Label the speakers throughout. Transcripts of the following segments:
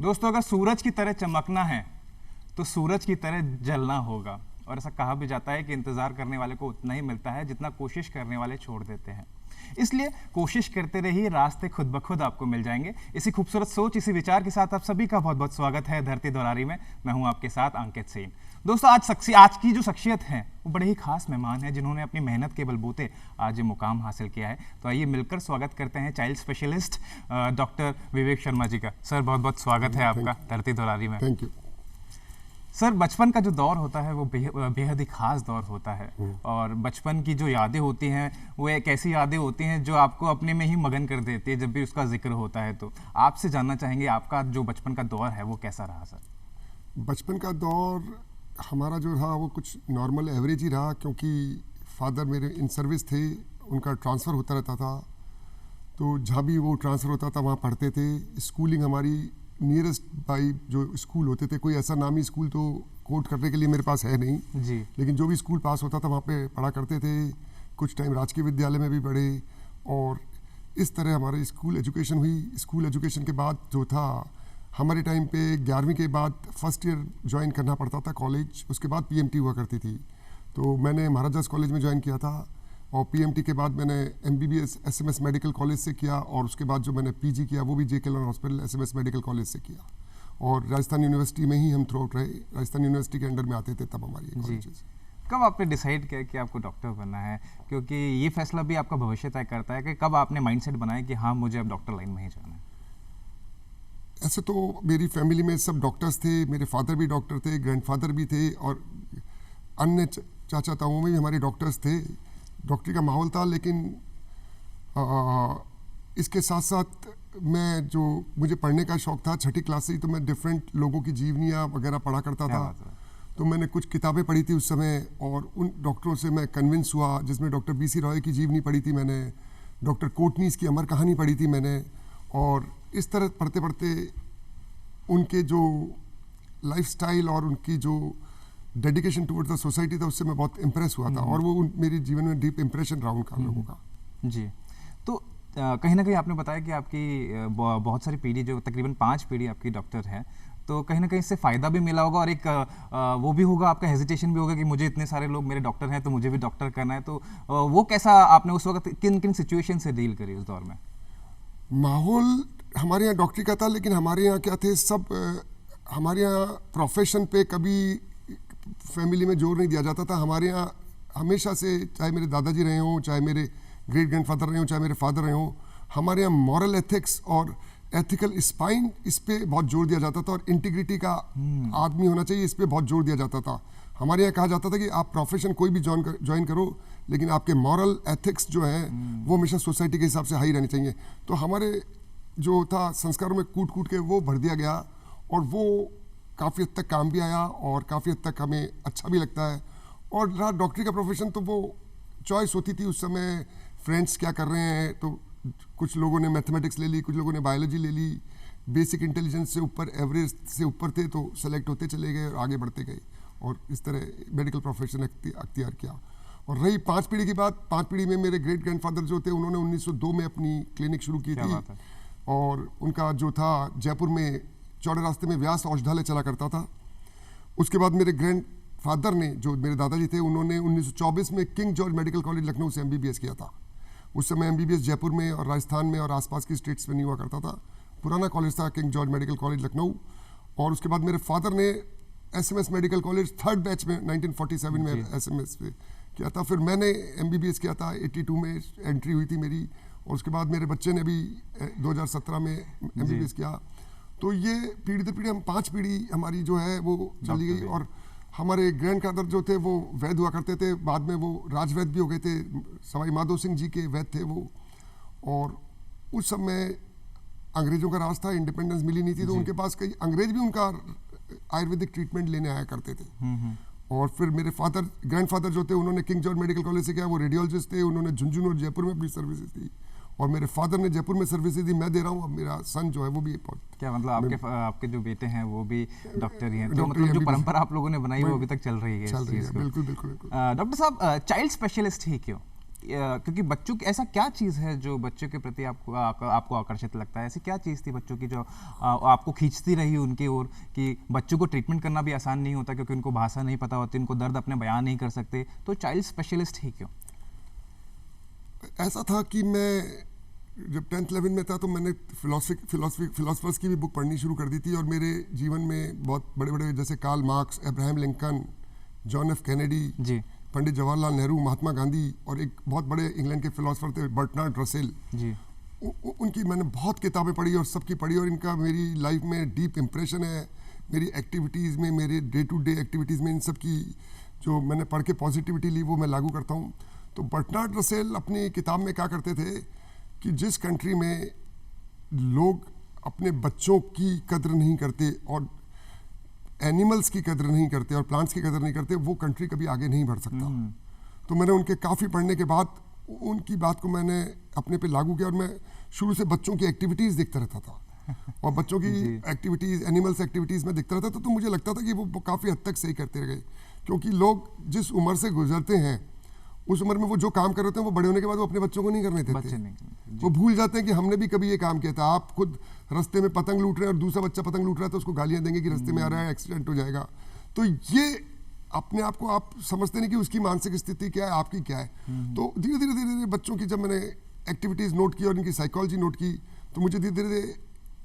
Speaker 1: दोस्तों, अगर सूरज की तरह चमकना है तो सूरज की तरह जलना होगा। और ऐसा कहा भी जाता है कि इंतजार करने वाले को उतना ही मिलता है जितना कोशिश करने वाले छोड़ देते हैं। इसलिए कोशिश करते रहिए, रास्ते खुद ब खुद आपको मिल जाएंगे। इसी खूबसूरत सोच, इसी विचार के साथ आप सभी का बहुत बहुत स्वागत है धरती दोरारी में। मैं हूं आपके साथ अंकित सेन। दोस्तों, आज की जो शख्सियत है वो बड़े ही खास मेहमान है, जिन्होंने अपनी मेहनत के बलबूते आज ये मुकाम हासिल किया है। तो आइए मिलकर स्वागत करते हैं child specialist doctor Vivek Sharma ji का। सर, बहुत बहुत स्वागत है आपका धरती दोरारी में।
Speaker 2: थैंक यू
Speaker 1: सर, बचपन का जो दौर होता है वो बेहद ही खास दौर होता है। और बचपन की जो यादें होती हैं वो एक ऐसी यादें होती हैं जो आपको अपने में ही मगन कर देती है जब भी उसका जिक्र होता है। तो आपसे जानना चाहेंगे, आपका जो बचपन का दौर है वो कैसा रहा सर?
Speaker 2: बचपन का दौर हमारा जो रहा वो कुछ नॉर्मल एवरेज ही रहा, क्योंकि फादर मेरे इन सर्विस थे, उनका ट्रांसफ़र होता रहता था। तो जहाँ भी वो ट्रांसफ़र होता था वहाँ पढ़ते थे। स्कूलिंग हमारी नियरेस्ट बाई जो स्कूल होते थे, कोई ऐसा नामी स्कूल तो कोट करने के लिए मेरे पास है नहीं
Speaker 1: जी,
Speaker 2: लेकिन जो भी स्कूल पास होता था वहाँ पे पढ़ा करते थे। कुछ टाइम राजकीय विद्यालय में भी पढ़े और इस तरह हमारी स्कूल एजुकेशन हुई। स्कूल एजुकेशन के बाद जो था हमारे टाइम पे 11वीं के बाद फर्स्ट ईयर ज्वाइन करना पड़ता था कॉलेज, उसके बाद पीएमटी हुआ करती थी। तो मैंने महाराजास कॉलेज में ज्वाइन किया था और पीएमटी के बाद मैंने एमबीबीएस एसएमएस मेडिकल कॉलेज से किया और उसके बाद जो मैंने पीजी किया वो भी JK Lon hospital SMS medical college से किया। और राजस्थान यूनिवर्सिटी में ही हम थ्रू आउट रहे। राजस्थान यूनिवर्सिटी के अंडर में आते थे तब हमारी कॉलेजेस।
Speaker 1: कब आपने डिसाइड किया कि आपको डॉक्टर बनना है? क्योंकि ये फैसला भी आपका भविष्य तय करता है कि कब आपने माइंडसेट बनाया कि हाँ, मुझे अब डॉक्टर लाइन में ही जाना है।
Speaker 2: ऐसे तो मेरी फैमिली में सब डॉक्टर्स थे। मेरे फादर भी डॉक्टर थे, ग्रैंडफादर भी थे और अन्य चाचा ताऊ में भी हमारे डॉक्टर्स थे। डॉक्टरी का माहौल था। लेकिन इसके साथ साथ मैं जो मुझे पढ़ने का शौक़ था, छठी क्लास से ही तो मैं डिफरेंट लोगों की जीवनियाँ वगैरह पढ़ा करता था। तो मैंने कुछ किताबें पढ़ी थी उस समय और उन डॉक्टरों से मैं कन्विंस हुआ, जिसमें डॉक्टर बीसी रॉय की जीवनी पढ़ी थी मैंने, डॉक्टर कोटनीस की अमर कहानी पढ़ी थी मैंने। और इस तरह पढ़ते पढ़ते उनके जो लाइफस्टाइल और उनकी जो डेडिकेशन टुवर्ड्स द सोसाइटी था उससे मैं बहुत इम्प्रेस हुआ था और वो मेरे जीवन में डीप इम्प्रेशन रहा उनका लोगों का।
Speaker 1: जी, तो कहीं ना कहीं आपने बताया कि आपकी बहुत सारी पीढ़ी, जो तकरीबन 5 पीढ़ी आपकी डॉक्टर है, तो कहीं ना कहीं इससे फ़ायदा भी मिला होगा और एक वो भी होगा, आपका हेजिटेशन भी होगा कि मुझे इतने सारे लोग मेरे डॉक्टर हैं तो मुझे भी डॉक्टर करना है। तो वो कैसा आपने उस वक्त किन किन सिचुएशन से डील करी उस दौर में?
Speaker 2: माहौल हमारे यहाँ डॉक्टरी का था, लेकिन हमारे यहाँ क्या थे सब, हमारे यहाँ प्रोफेशन पे कभी फैमिली में जोर नहीं दिया जाता था। हमारे यहाँ हमेशा से, चाहे मेरे दादाजी रहे हों, चाहे मेरे ग्रेट ग्रैंडफादर रहे हों, चाहे मेरे फादर रहे हों, हमारे यहाँ मॉरल एथिक्स और एथिकल स्पाइन इस पे बहुत जोर दिया जाता था और इंटीग्रिटी का आदमी होना चाहिए, इस पे बहुत जोर दिया जाता था। हमारे यहाँ कहा जाता था कि आप प्रोफेशन कोई भी ज्वाइन करो लेकिन आपके मॉरल एथिक्स जो है वो हमेशा सोसाइटी के हिसाब से हाई रहने चाहिए। तो हमारे जो था संस्कारों में कूट कूट के वो भर दिया गया और वो काफ़ी हद तक काम भी आया और काफ़ी हद तक हमें अच्छा भी लगता है। और रहा डॉक्टरी का प्रोफेशन, तो वो चॉइस होती थी उस समय, फ्रेंड्स क्या कर रहे हैं, तो कुछ लोगों ने मैथमेटिक्स ले ली, कुछ लोगों ने बायोलॉजी ले ली। बेसिक इंटेलिजेंस से ऊपर, एवरेज से ऊपर थे तो सेलेक्ट होते चले गए और आगे बढ़ते गए और इस तरह मेडिकल प्रोफेशन अख्तियार किया। और रही 5 पीढ़ी की बात, 5 पीढ़ी में मेरे ग्रेट ग्रैंडफादर जो थे उन्होंने 1902 में अपनी क्लिनिक शुरू की थी और उनका जो था जयपुर में चौड़े रास्ते में व्यास औषधालय चला करता था। उसके बाद मेरे ग्रैंडफादर ने, जो मेरे दादाजी थे, उन्होंने 1924 में king George medical college Lucknow से एमबीबीएस किया था। उस समय एमबीबीएस जयपुर में और राजस्थान में और आसपास की स्टेट्स में नहीं हुआ करता था। पुराना कॉलेज था king George medical college Lucknow. और उसके बाद मेरे फादर ने SMS medical college 3rd batch में 1947 में एसएमएस पे किया था। फिर मैंने एमबीबीएस किया था, 82 में एंट्री हुई थी मेरी। और उसके बाद मेरे बच्चे ने भी 2017 में एमबीबीएस किया। तो ये पीढ़ी दर पीढ़ी, हम 5 पीढ़ी हमारी जो है वो चली गई। और हमारे ग्रैंडफादर जो थे वो वैद्य हुआ करते थे, बाद में वो राजवैद्य भी हो गए थे, सवाई माधो सिंह जी के वैद्य थे वो। और उस समय अंग्रेजों का राज था, इंडिपेंडेंस मिली नहीं थी, तो उनके पास कई अंग्रेज भी उनका आयुर्वेदिक ट्रीटमेंट लेने आया करते थे। और फिर मेरे ग्रैंडफादर जो थे उन्होंने किंग जॉर्ज मेडिकल कॉलेज से किया, वो रेडियोलॉजिस्ट थे, उन्होंने झुंझुनू और जयपुर में अपनी सर्विसेज दी। और मेरे फादर ने जयपुर में सर्विसेज दी, मैं दे रहा हूँ। अब मेरा सन जो है वो भी
Speaker 1: क्या मतलब आपके जो बेटे हैं वो भी डॉक्टर ही हैं, तो मतलब जो परंपरा आप लोगों ने बनाई वो अभी तक चल रही है।
Speaker 2: बिल्कुल बिल्कुल।
Speaker 1: डॉक्टर साहब, चाइल्ड स्पेशलिस्ट ही क्यों? क्योंकि बच्चों की ऐसा क्या चीज़ है जो बच्चों के प्रति आपको आकर्षित लगता है? ऐसी क्या चीज़ थी बच्चों की जो आपको खींचती रही उनकी ओर, कि बच्चों को ट्रीटमेंट करना भी आसान नहीं होता क्योंकि उनको भाषा नहीं पता होती, उनको दर्द अपने बयान नहीं कर सकते, तो चाइल्ड स्पेशलिस्ट ही क्यों?
Speaker 2: ऐसा था कि मैं जब 10th 11 में था तो मैंने फिलोसफर्स की भी बुक पढ़नी शुरू कर दी थी, और मेरे जीवन में बहुत बड़े बड़े जैसे Karl Marx, Abraham Lincoln, John F Kennedy,
Speaker 1: ji
Speaker 2: Pandit Jawaharlal Nehru, Mahatma Gandhi, और एक बहुत बड़े इंग्लैंड के फिलोसफर थे बर्टनार्ड रसेल,
Speaker 1: जी
Speaker 2: उनकी मैंने बहुत किताबें पढ़ी और सबकी पढ़ी, और इनका मेरी लाइफ में डीप इम्प्रेशन है। मेरी एक्टिविटीज़ में, मेरे डे टू डे एक्टिविटीज़ में इन सब की जो मैंने पढ़ के पॉजिटिविटी ली वो मैं लागू करता हूँ। तो बर्टनार्ड रसेल अपनी किताब में क्या करते थे कि जिस कंट्री में लोग अपने बच्चों की कद्र नहीं करते और एनिमल्स की कद्र नहीं करते और प्लांट्स की कद्र नहीं करते, वो कंट्री कभी आगे नहीं बढ़ सकता। तो मैंने उनके काफ़ी पढ़ने के बाद उनकी बात को मैंने अपने पे लागू किया, और मैं शुरू से बच्चों की एक्टिविटीज़ देखता रहता था और बच्चों की एक्टिविटीज़, एनिमल्स एक्टिविटीज़ में देखता रहता था। तो मुझे लगता था कि वो काफ़ी हद तक सही करते रह गए, क्योंकि लोग जिस उम्र से गुजरते हैं उस उम्र में वो जो काम कर रहे हैं वो बड़े होने के बाद वो अपने बच्चों को नहीं करने देते। वो भूल जाते हैं कि हमने भी कभी ये काम किया था। आप खुद रास्ते में पतंग लूट रहे हैं और दूसरा बच्चा पतंग लूट रहा है तो उसको गालियां देंगे कि रास्ते में आ रहा है, एक्सीडेंट हो जाएगा। तो ये अपने आप को आप समझते नहीं कि उसकी मानसिक स्थिति क्या है, आपकी क्या है। तो धीरे धीरे बच्चों की जब मैंने एक्टिविटीज़ नोट की और इनकी साइकोलॉजी नोट की, तो मुझे धीरे धीरे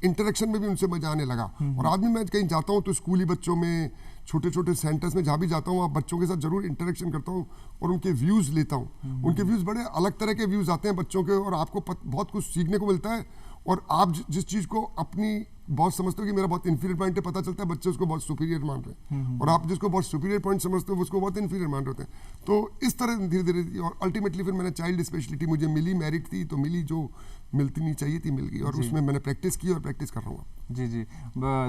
Speaker 2: इंटरेक्शन में भी उनसे मजा आने लगा। और आज भी मैं कहीं जाता हूँ तो स्कूली बच्चों में, छोटे छोटे सेंटर्स में जहाँ भी जाता हूँ, वहाँ बच्चों के साथ जरूर इंटरेक्शन करता हूँ और उनके व्यूज़ लेता हूँ। उनके व्यूज़ बड़े अलग तरह के व्यूज़ आते हैं बच्चों के, और आपको बहुत कुछ सीखने को मिलता है। और आप जिस चीज़ को अपनी बहुत समझते हो कि मेरा बहुत इंफीरियर पॉइंट है, पता चलता है बच्चे उसको बहुत सुपीरियर मान रहे हैं, और आप जिसको बहुत सुपीरियर पॉइंट समझते हो उसको बहुत इंफीरियर मान रहे होते हैं। तो इस तरह धीरे धीरे, और अल्टीमेटली फिर मैंने चाइल्ड स्पेशलिटी मुझे मिली, मेरिट थी तो मिली, जो मिलती नहीं चाहिए थी मिल गई, और उसमें मैंने प्रैक्टिस की और प्रैक्टिस कर रहा हूँ।
Speaker 1: जी जी,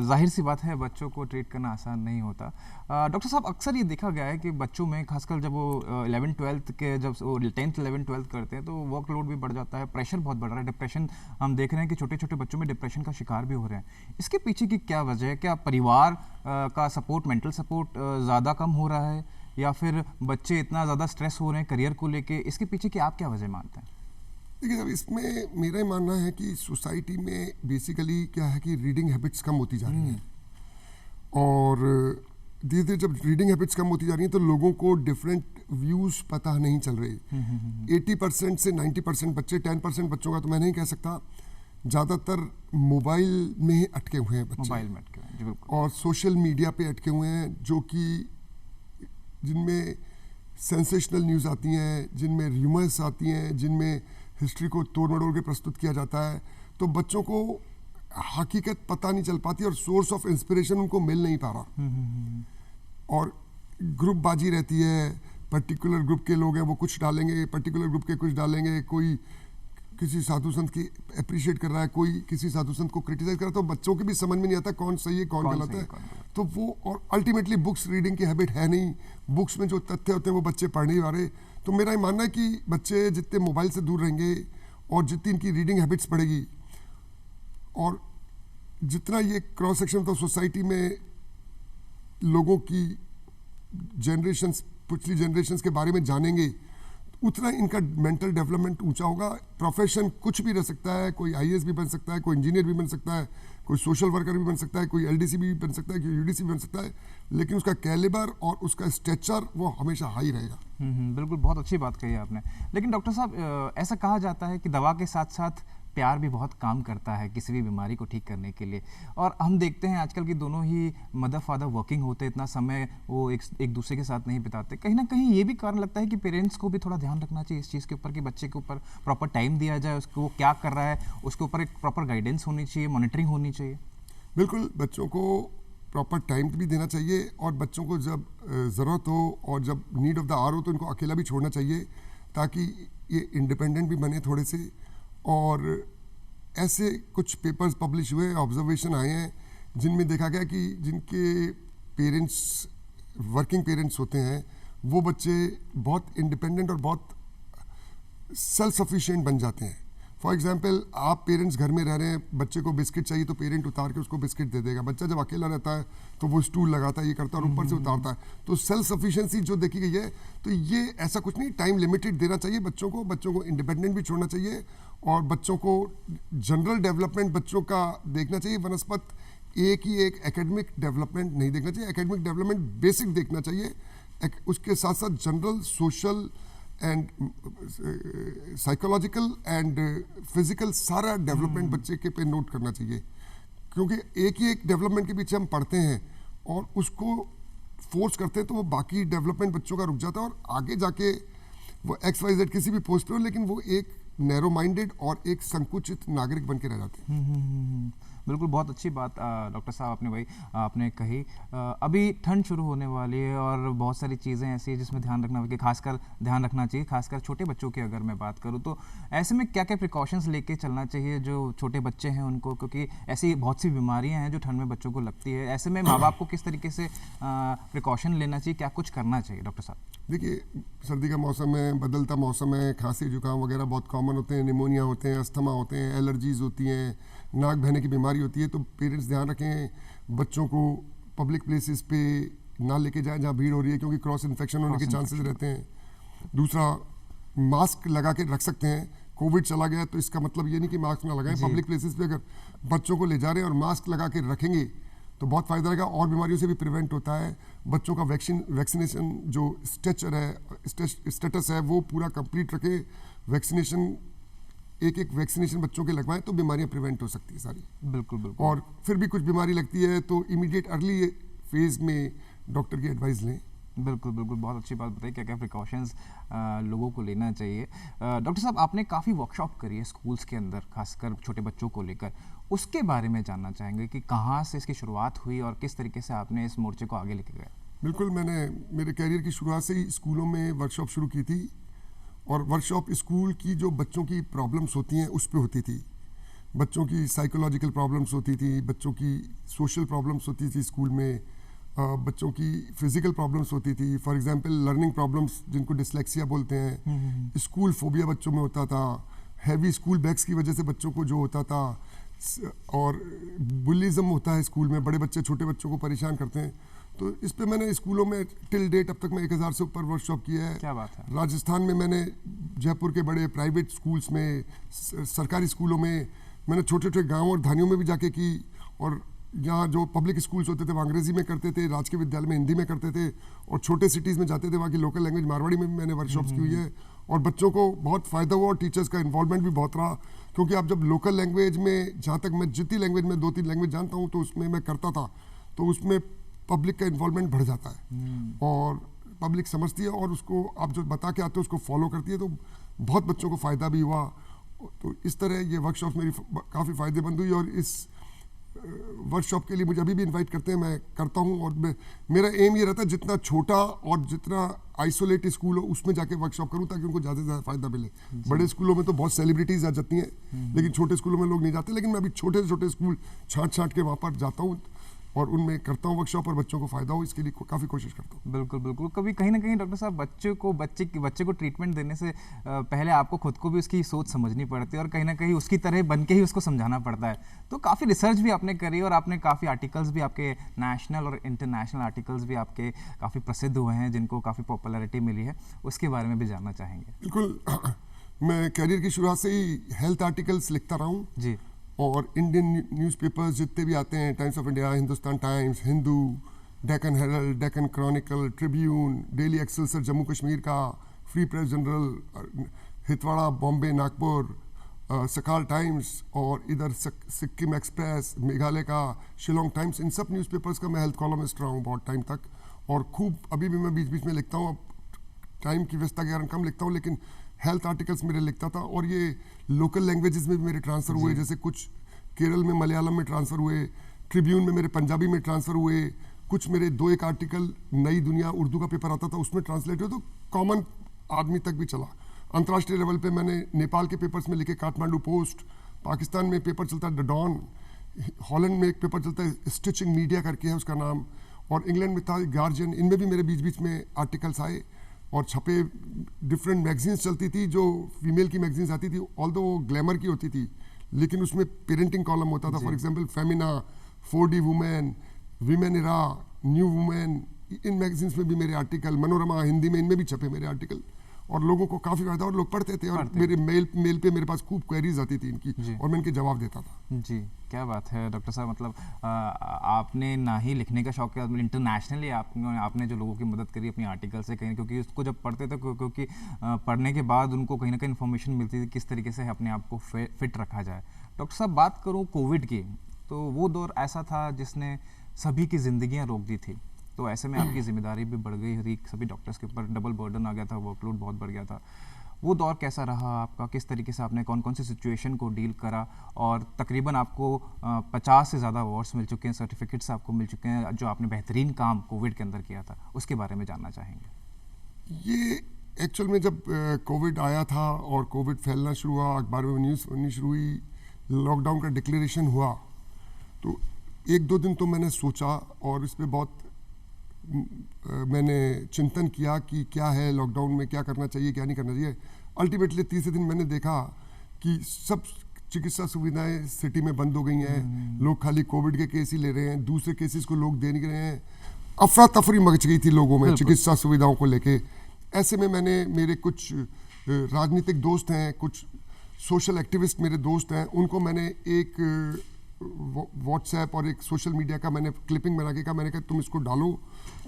Speaker 1: जाहिर सी बात है बच्चों को ट्रीट करना आसान नहीं होता। डॉक्टर साहब, अक्सर ये देखा गया है कि बच्चों में, खासकर जब वो 11th-12th के, जब वो 10th 11th 12th करते हैं तो वर्कलोड भी बढ़ जाता है, प्रेशर बहुत बढ़ रहा है, डिप्रेशन हम देख रहे हैं कि छोटे छोटे बच्चों में डिप्रेशन का शिकार भी हो रहे हैं। इसके पीछे की क्या वजह है? क्या परिवार का सपोर्ट, मेंटल सपोर्ट ज़्यादा कम हो रहा है, या फिर बच्चे इतना ज़्यादा स्ट्रेस हो रहे हैं करियर को लेके? इसके पीछे की आप क्या वजह मानते हैं?
Speaker 2: देखिए साहब, इसमें मेरा ही मानना है कि सोसाइटी में बेसिकली क्या है कि रीडिंग हैबिट्स कम होती जा रही हैं, और धीरे धीरे जब रीडिंग हैबिट्स कम होती जा रही हैं तो लोगों को डिफरेंट व्यूज़ पता नहीं चल रहे। 80% से 90% बच्चे, 10% बच्चों का तो मैं नहीं कह सकता, ज़्यादातर मोबाइल में ही अटके हुए हैं बच्चे,
Speaker 1: मोबाइल में अटके हुए हैं,
Speaker 2: और सोशल मीडिया पे अटके हुए हैं, जो कि जिनमें सेंसेशनल न्यूज़ आती हैं, जिनमें र्यूमर्स आती हैं, जिनमें हिस्ट्री को तोड़ मड़ोड़ के प्रस्तुत किया जाता है। तो बच्चों को हकीकत पता नहीं चल पाती और सोर्स ऑफ इंस्पिरेशन उनको मिल नहीं पा रहा, और ग्रुप बाजी रहती है। पर्टिकुलर ग्रुप के लोग हैं वो कुछ डालेंगे, पर्टिकुलर ग्रुप के कुछ डालेंगे, कोई किसी साधु संत की अप्रिशिएट कर रहा है, कोई किसी साधु संत को क्रिटिसाइज कर रहा है। तो बच्चों के भी समझ में नहीं आता कौन सही है कौन गलत है। तो वो, और अल्टीमेटली बुक्स रीडिंग की हैबिट है नहीं, बुक्स में जो तथ्य होते हैं वो बच्चे पढ़ नहीं पा रहे। तो मेरा ये मानना है कि बच्चे जितने मोबाइल से दूर रहेंगे और जितनी इनकी रीडिंग हैबिट्स बढ़ेगी, और जितना ये क्रॉस सेक्शन ऑफ सोसाइटी में लोगों की जनरेशंस, पिछली जनरेशंस के बारे में जानेंगे, उतना इनका मेंटल डेवलपमेंट ऊंचा होगा। प्रोफेशन कुछ भी रह सकता है, कोई आईएएस भी बन सकता है, कोई इंजीनियर भी बन सकता है, कोई सोशल वर्कर भी बन सकता है, कोई एलडीसी भी बन सकता है, कोई यूडीसी भी बन सकता है, लेकिन उसका कैलिबर और उसका स्टेचर वो हमेशा हाई रहेगा।
Speaker 1: बिल्कुल, बहुत अच्छी बात कही आपने। लेकिन डॉक्टर साहब, ऐसा कहा जाता है कि दवा के साथ साथ प्यार भी बहुत काम करता है किसी भी बीमारी को ठीक करने के लिए, और हम देखते हैं आजकल की दोनों ही मदर फादर वर्किंग होते, इतना समय वो एक दूसरे के साथ नहीं बिताते। कहीं ना कहीं ये भी कारण लगता है कि पेरेंट्स को भी थोड़ा ध्यान रखना चाहिए इस चीज़ के ऊपर कि बच्चे के ऊपर प्रॉपर टाइम दिया जाए, उसको वो क्या कर रहा है उसके ऊपर एक प्रॉपर गाइडेंस होनी चाहिए, मॉनिटरिंग होनी चाहिए।
Speaker 2: बिल्कुल, बच्चों को प्रॉपर टाइम भी देना चाहिए, और बच्चों को जब ज़रूरत हो और जब नीड ऑफ द आवर हो तो इनको अकेला भी छोड़ना चाहिए, ताकि ये इंडिपेंडेंट भी बने थोड़े से। और ऐसे कुछ पेपर्स पब्लिश हुए, ऑब्जर्वेशन आए हैं, जिनमें देखा गया कि जिनके पेरेंट्स वर्किंग पेरेंट्स होते हैं वो बच्चे बहुत इंडिपेंडेंट और बहुत सेल्फ सफिशिएंट बन जाते हैं। फॉर एग्जाम्पल आप पेरेंट्स घर में रह रहे हैं, बच्चे को बिस्किट चाहिए तो पेरेंट उतार के उसको बिस्किट दे देगा। बच्चा जब अकेला रहता है तो वो स्टूल लगाता है, ये करता है और ऊपर से उतारता है। तो सेल्फ सफिशिएंसी जो देखी गई है, तो ये ऐसा कुछ नहीं, टाइम लिमिटेड देना चाहिए बच्चों को इंडिपेंडेंट भी छोड़ना चाहिए और बच्चों को जनरल डेवलपमेंट बच्चों का देखना चाहिए। वनस्पत एक ही एक एकेडमिक डेवलपमेंट नहीं देखना चाहिए, एकेडमिक डेवलपमेंट बेसिक देखना चाहिए, उसके साथ साथ general, social and psychological and physical सारा डेवलपमेंट बच्चे के पे नोट करना चाहिए। क्योंकि एक ही एक डेवलपमेंट के पीछे हम पढ़ते हैं और उसको फोर्स करते हैं तो वो बाकी डेवलपमेंट बच्चों का रुक जाता है और आगे जाके वो XYZ किसी भी पोस्ट पे हो, लेकिन वो एक नैरो माइंडेड और एक संकुचित नागरिक बन के रह जाते हैं।
Speaker 1: बिल्कुल, बहुत अच्छी बात डॉक्टर साहब आपने कही। अभी ठंड शुरू होने वाली है और बहुत सारी चीज़ें ऐसी हैं जिसमें ध्यान रखना चाहिए, खासकर छोटे बच्चों की अगर मैं बात करूँ तो ऐसे में क्या क्या प्रिकॉशंस लेके चलना चाहिए जो छोटे बच्चे हैं उनको, क्योंकि ऐसी बहुत सी बीमारियां हैं जो ठंड में बच्चों को लगती है। ऐसे में माँ बाप को किस तरीके से प्रिकॉशन लेना चाहिए, क्या कुछ करना चाहिए डॉक्टर साहब?
Speaker 2: देखिए, सर्दी का मौसम है, बदलता मौसम है, खांसी जुकाम वगैरह बहुत कॉमन होते हैं, निमोनिया होते हैं, अस्थमा होते हैं, एलर्जीज होती हैं, नाक बहने की बीमारी होती है। तो पेरेंट्स ध्यान रखें, बच्चों को पब्लिक प्लेसेस पे ना लेके जाएं जहाँ भीड़ हो रही है, क्योंकि क्रॉस इन्फेक्शन होने के चांसेस रहते हैं। दूसरा, मास्क लगा के रख सकते हैं। कोविड चला गया तो इसका मतलब ये नहीं कि मास्क ना लगाएं। पब्लिक प्लेसेस पे अगर बच्चों को ले जा रहे हैं और मास्क लगा के रखेंगे तो बहुत फ़ायदा रहेगा और बीमारियों से भी प्रिवेंट होता है। बच्चों का वैक्सीनेशन जो स्टेटस है वो पूरा कंप्लीट रखें। एक वैक्सीनेशन बच्चों के लगवाएं तो बीमारियां प्रिवेंट हो सकती है सारी।
Speaker 1: बिल्कुल।
Speaker 2: और फिर भी कुछ बीमारी लगती है तो इमीडिएट अर्ली फेज में डॉक्टर की एडवाइस लें।
Speaker 1: बिल्कुल, बहुत अच्छी बात बताई, क्या क्या प्रिकॉशंस लोगों को लेना चाहिए। डॉक्टर साहब, आपने काफ़ी वर्कशॉप करी है स्कूल्स के अंदर, खासकर छोटे बच्चों को लेकर, उसके बारे में जानना चाहेंगे कि कहाँ से इसकी शुरुआत हुई और किस तरीके से आपने इस मोर्चे को आगे लेके गए?
Speaker 2: बिल्कुल, मैंने मेरे कैरियर की शुरुआत से ही स्कूलों में वर्कशॉप शुरू की थी और वर्कशॉप स्कूल की जो बच्चों की प्रॉब्लम्स होती हैं उस पर होती थी। बच्चों की साइकोलॉजिकल प्रॉब्लम्स होती थी, बच्चों की सोशल प्रॉब्लम्स होती थी स्कूल में, बच्चों की फिजिकल प्रॉब्लम्स होती थी। फॉर एग्जांपल लर्निंग प्रॉब्लम्स जिनको डिसलेक्सिया बोलते हैं, स्कूल फोबिया बच्चों में होता था, हैवी स्कूल बैग्स की वजह से बच्चों को जो होता था, और बुलिज्म होता है स्कूल में, बड़े बच्चे छोटे बच्चों को परेशान करते हैं। तो इस पे मैंने स्कूलों में टिल डेट अब तक मैं 1000 से ऊपर वर्कशॉप किया है।
Speaker 1: क्या बात है।
Speaker 2: राजस्थान में मैंने जयपुर के बड़े प्राइवेट स्कूल्स में, सरकारी स्कूलों में, मैंने छोटे छोटे गाँव और धानियों में भी जाके की। और यहाँ जो पब्लिक स्कूल्स होते थे वो अंग्रेजी में करते थे, राजकीय विद्यालय में हिंदी में करते थे, और छोटे सिटीज़ में जाते थे वहाँ की लोकल लैंग्वेज मारवाड़ी में भी मैंने वर्कशॉप्स की हुई है। और बच्चों को बहुत फ़ायदा हुआ और टीचर्स का इन्वॉल्वमेंट भी बहुत रहा, क्योंकि आप जब लोकल लैंग्वेज में, जहाँ तक मैं जितनी लैंग्वेज में 2-3 लैंग्वेज जानता हूँ तो उसमें मैं करता था, तो उसमें पब्लिक का इन्वॉल्वमेंट बढ़ जाता है और पब्लिक समझती है और उसको आप जो बता के आते हो उसको फॉलो करती है, तो बहुत बच्चों को फ़ायदा भी हुआ। तो इस तरह ये वर्कशॉप मेरी काफ़ी फ़ायदेमंद हुई और इस वर्कशॉप के लिए मुझे अभी भी इनवाइट करते हैं, मैं करता हूँ। और मेरा एम ये रहता है जितना छोटा और जितना आइसोलेटेड स्कूल हो उसमें जाके वर्कशॉप करूँ ताकि उनको ज़्यादा से ज़्यादा फ़ायदा मिले। बड़े स्कूलों में तो बहुत सेलिब्रिटीज़ आ जाती हैं, लेकिन छोटे स्कूलों में लोग नहीं जाते। लेकिन मैं अभी छोटे से छोटे स्कूल छाँट के वहाँ पर जाता हूँ और उनमें करता हूँ वर्कशॉप और बच्चों को फ़ायदा हो, इसके लिए काफ़ी कोशिश करता हूँ।
Speaker 1: बिल्कुल। कभी कहीं ना कहीं डॉक्टर साहब बच्चे को ट्रीटमेंट देने से पहले आपको खुद को भी उसकी सोच समझनी पड़ती है और कहीं ना कहीं उसकी तरह बन के ही उसको समझाना पड़ता है। तो काफ़ी रिसर्च भी आपने करी और आपने काफ़ी आर्टिकल्स भी, आपके नेशनल और इंटरनेशनल आर्टिकल्स भी आपके काफ़ी प्रसिद्ध हुए हैं जिनको काफ़ी पॉपुलैरिटी मिली है, उसके बारे में भी जानना चाहेंगे।
Speaker 2: बिल्कुल, मैं कैरियर की शुरुआत से ही हेल्थ आर्टिकल्स लिखता रहा हूँ
Speaker 1: जी।
Speaker 2: और इंडियन न्यूज़पेपर्स जितने भी आते हैं, Times of India, Hindustan Times, Hindu, Deccan Herald, Deccan Chronicle, Tribune, Daily Excelsior Jammu Kashmir का, Free Press Journal, Hitavada, Bombay, Nagpur, Sakal Times, और इधर सिक्किम एक्सप्रेस, मेघालय का शिलोंग टाइम्स, इन सब न्यूज़पेपर्स का मैं हेल्थ कॉलमिस्ट रहा हूँ बहुत टाइम तक। और खूब अभी भी मैं बीच बीच में लिखता हूँ, अब टाइम की व्यवस्था के कारण कम लिखता हूँ, लेकिन हेल्थ आर्टिकल्स मेरे लिखता था। और ये लोकल लैंग्वेजेस में भी मेरे ट्रांसफ़र हुए, जैसे कुछ केरल में मलयालम में ट्रांसफ़र हुए, ट्रिब्यून में मेरे पंजाबी में ट्रांसफ़र हुए, कुछ मेरे 2-1 आर्टिकल नई दुनिया उर्दू का पेपर आता था उसमें ट्रांसलेट हुए, तो कॉमन आदमी तक भी चला। अंतर्राष्ट्रीय लेवल पे मैंने नेपाल के पेपर्स में लिखे, काठमांडू पोस्ट, पाकिस्तान में पेपर चलता है द डॉन, हॉलैंड में एक पेपर चलता है स्टिचिंग मीडिया करके है उसका नाम, और इंग्लैंड में था गार्जियन, इनमें भी मेरे बीच बीच में आर्टिकल्स आए। और छपे डिफरेंट मैगजीन्स चलती थी जो फीमेल की मैगजीन्स आती थी, ऑल्दो वो ग्लैमर की होती थी, लेकिन उसमें पेरेंटिंग कॉलम होता था। For example Femina, 4D women, women era, new women, इन मैगजीन्स में भी मेरे आर्टिकल, मनोरमा हिंदी में, इनमें भी छपे मेरे आर्टिकल, और लोगों को काफ़ी फायदा, और लोग पढ़ते थे, और मेरे मेल पे मेरे पास खूब क्वेरीज आती थी इनकी, और मैं इनके जवाब देता था।
Speaker 1: जी, क्या बात है डॉक्टर साहब। मतलब आपने ना ही लिखने का शौक किया, इंटरनेशनली आपने जो लोगों की मदद करी अपनी आर्टिकल से, कहीं क्योंकि उसको जब पढ़ते थे, क्योंकि पढ़ने के बाद उनको कहीं ना कहीं इन्फॉर्मेशन मिलती थी किस तरीके से अपने आप को फिट रखा जाए। डॉक्टर साहब, बात करूँ कोविड की, तो वो दौर ऐसा था जिसने सभी की जिंदगियां रोक दी थी, तो ऐसे में आपकी जिम्मेदारी भी बढ़ गई, हर एक सभी डॉक्टर्स के ऊपर डबल बर्डन आ गया था, वर्कलोड बहुत बढ़ गया था। वो दौर कैसा रहा आपका, किस तरीके से आपने कौन कौन सी सिचुएशन को डील करा, और तकरीबन आपको 50 से ज़्यादा अवार्ड्स मिल चुके हैं, सर्टिफिकेट्स आपको मिल चुके हैं, जो आपने बेहतरीन काम कोविड के अंदर किया था, उसके बारे में जानना चाहेंगे।
Speaker 2: ये एक्चुअल में जब कोविड आया था और कोविड फैलना शुरू हुआ, अखबार में न्यूज़ बननी शुरू हुई, लॉकडाउन का डिक्लेरेशन हुआ, तो 1-2 दिन तो मैंने सोचा और इस पर बहुत मैंने चिंतन किया कि क्या है लॉकडाउन में, क्या करना चाहिए, क्या नहीं करना चाहिए। अल्टीमेटली तीसरे दिन मैंने देखा कि सब चिकित्सा सुविधाएं सिटी में बंद हो गई हैं, लोग खाली कोविड के केस ही ले रहे हैं, दूसरे केसेस को लोग दे नहीं रहे हैं, अफरा तफरी मच गई थी लोगों में चिकित्सा सुविधाओं को लेके। ऐसे में मैंने, मेरे कुछ राजनीतिक दोस्त हैं, कुछ सोशल एक्टिविस्ट मेरे दोस्त हैं, उनको मैंने एक व्हाट्सएप और एक सोशल मीडिया का मैंने क्लिपिंग बना के कहा, मैंने कहा तुम इसको डालो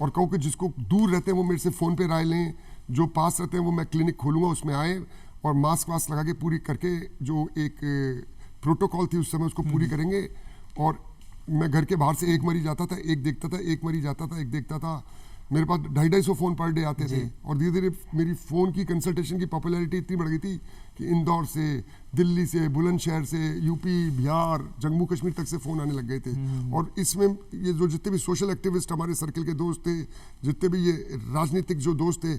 Speaker 2: और कहो कि जिसको दूर रहते हैं वो मेरे से फ़ोन पे राय लें, जो पास रहते हैं वो मैं क्लिनिक खोलूँगा उसमें आए, और मास्क वास्क लगा के पूरी करके जो एक प्रोटोकॉल थी उस समय उसको पूरी करेंगे। और मैं घर के बाहर से एक मरीज आता था, एक देखता था, एक मरीज आता था, एक देखता था। मेरे पास 250 फ़ोन पर डे आते थे, और धीरे धीरे मेरी फ़ोन की कंसल्टेशन की पॉपुलैरिटी इतनी बढ़ गई थी कि इंदौर से, दिल्ली से, बुलंदशहर से, यूपी, बिहार, जम्मू कश्मीर तक से फ़ोन आने लग गए थे। और इसमें ये जो जितने भी सोशल एक्टिविस्ट हमारे सर्कल के दोस्त थे, जितने भी ये राजनीतिक जो दोस्त थे,